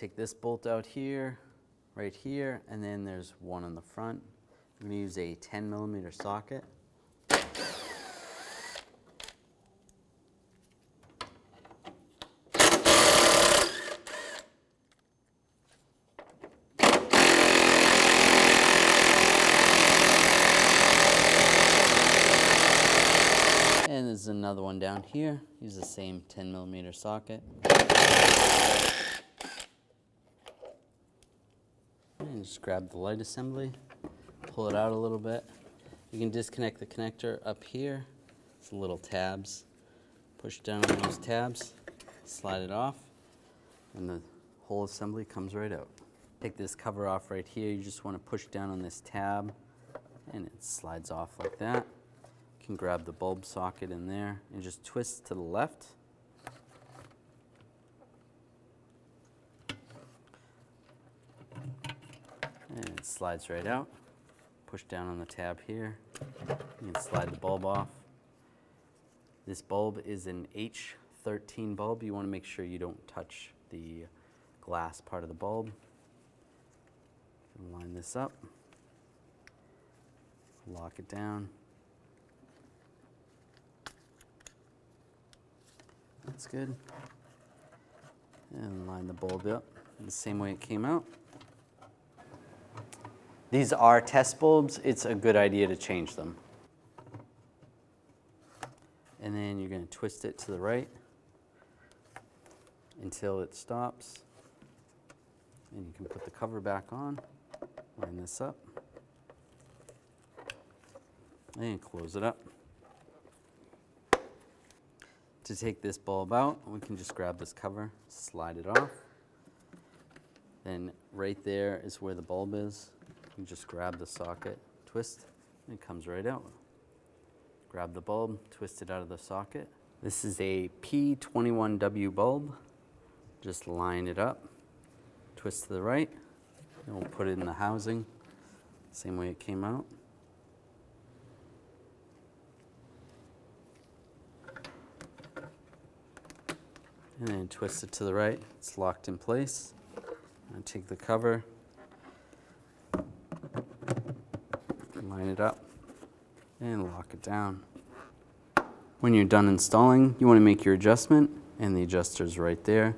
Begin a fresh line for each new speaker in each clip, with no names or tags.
take this bolt out here, right here, and then there's one on the front. I'm going to use a 10mm socket. And there's another one down here. Use the same 10mm socket. And just grab the light assembly, pull it out a little bit. You can disconnect the connector up here. It's little tabs. Push down on those tabs, slide it off, and the whole assembly comes right out. Take this cover off right here. You just want to push down on this tab, and it slides off like that. You can grab the bulb socket in there and just twist to the left. And it slides right out. Push down on the tab here. You can slide the bulb off. This bulb is an H13 bulb. You want to make sure you don't touch the glass part of the bulb. Line this up. Lock it down. That's good. And line the bulb up the same way it came out. These are test bulbs. It's a good idea to change them. And then you're going to twist it to the right until it stops. And you can put the cover back on, line this up, and close it up. To take this bulb out, we can just grab this cover, slide it off. Then right there is where the bulb is. You just grab the socket, twist, and it comes right out. Grab the bulb, twist it out of the socket. This is a P21W bulb. Just line it up, twist to the right, and we'll put it in the housing, same way it came out. And then twist it to the right. It's locked in place. And take the cover, line it up, and lock it down. When you're done installing, you want to make your adjustment, and the adjuster's right there.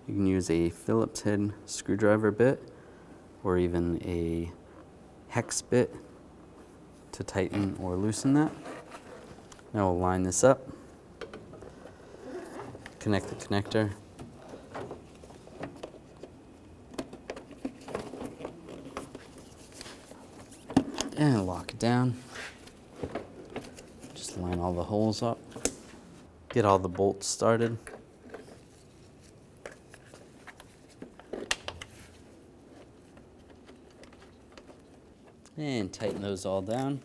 You can use a Phillips head screwdriver bit or even a hex bit to tighten or loosen that. Now we'll line this up, connect the connector, and lock it down. Just line all the holes up, get all the bolts started. And tighten those all down.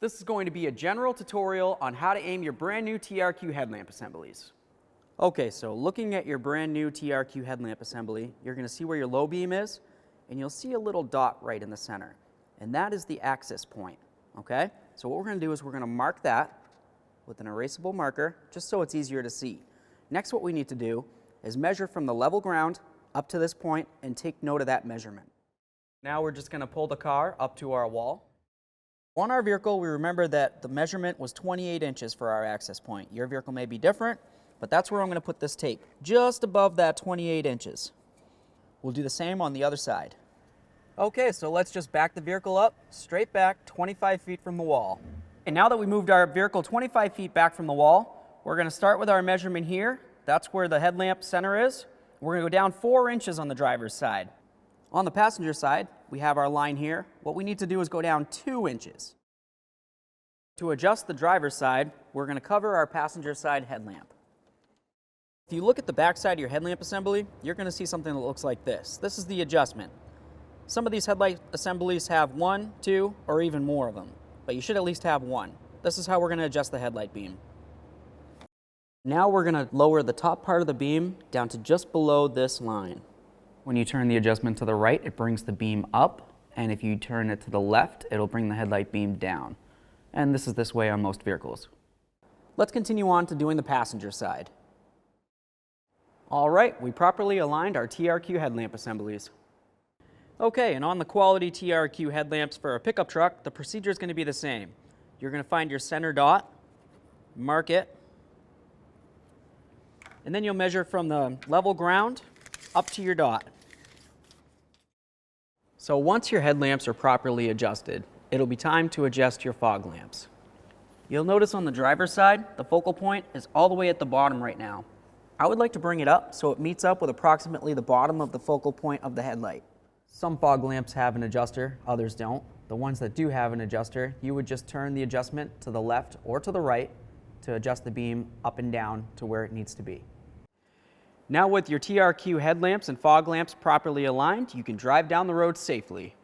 This is going to be a general tutorial on how to aim your brand new TRQ headlamp assemblies. Okay, so looking at your brand new TRQ headlamp assembly, you're going to see where your low beam is, and you'll see a little dot right in the center. And that is the access point, okay? So what we're going to do is we're going to mark that with an erasable marker, just so it's easier to see. Next, what we need to do is measure from the level ground up to this point and take note of that measurement. Now we're just going to pull the car up to our wall. On our vehicle, we remember that the measurement was 28 inches for our access point. Your vehicle may be different, but that's where I'm going to put this tape, just above that 28 inches. We'll do the same on the other side. Okay, so let's just back the vehicle up, straight back 25 feet from the wall. And now that we moved our vehicle 25 feet back from the wall, we're going to start with our measurement here. That's where the headlamp center is. We're going to go down 4 inches on the driver's side. On the passenger side, we have our line here. What we need to do is go down 2 inches. To adjust the driver's side, we're going to cover our passenger side headlamp. If you look at the back side of your headlamp assembly, you're going to see something that looks like this. This is the adjustment. Some of these headlight assemblies have 1, 2, or even more of them, but you should at least have one. This is how we're going to adjust the headlight beam. Now we're going to lower the top part of the beam down to just below this line. When you turn the adjustment to the right, it brings the beam up, and if you turn it to the left, it'll bring the headlight beam down. And this is this way on most vehicles. Let's continue on to doing the passenger side. All right, we properly aligned our TRQ headlamp assemblies. Okay, and on the quality TRQ headlamps for a pickup truck, the procedure is going to be the same. You're going to find your center dot, mark it, and then you'll measure from the level ground up to your dot. So once your headlamps are properly adjusted, it'll be time to adjust your fog lamps. You'll notice on the driver's side, the focal point is all the way at the bottom right now. I would like to bring it up so it meets up with approximately the bottom of the focal point of the headlight. Some fog lamps have an adjuster, others don't. The ones that do have an adjuster, you would just turn the adjustment to the left or to the right to adjust the beam up and down to where it needs to be. Now with your TRQ headlamps and fog lamps properly aligned, you can drive down the road safely.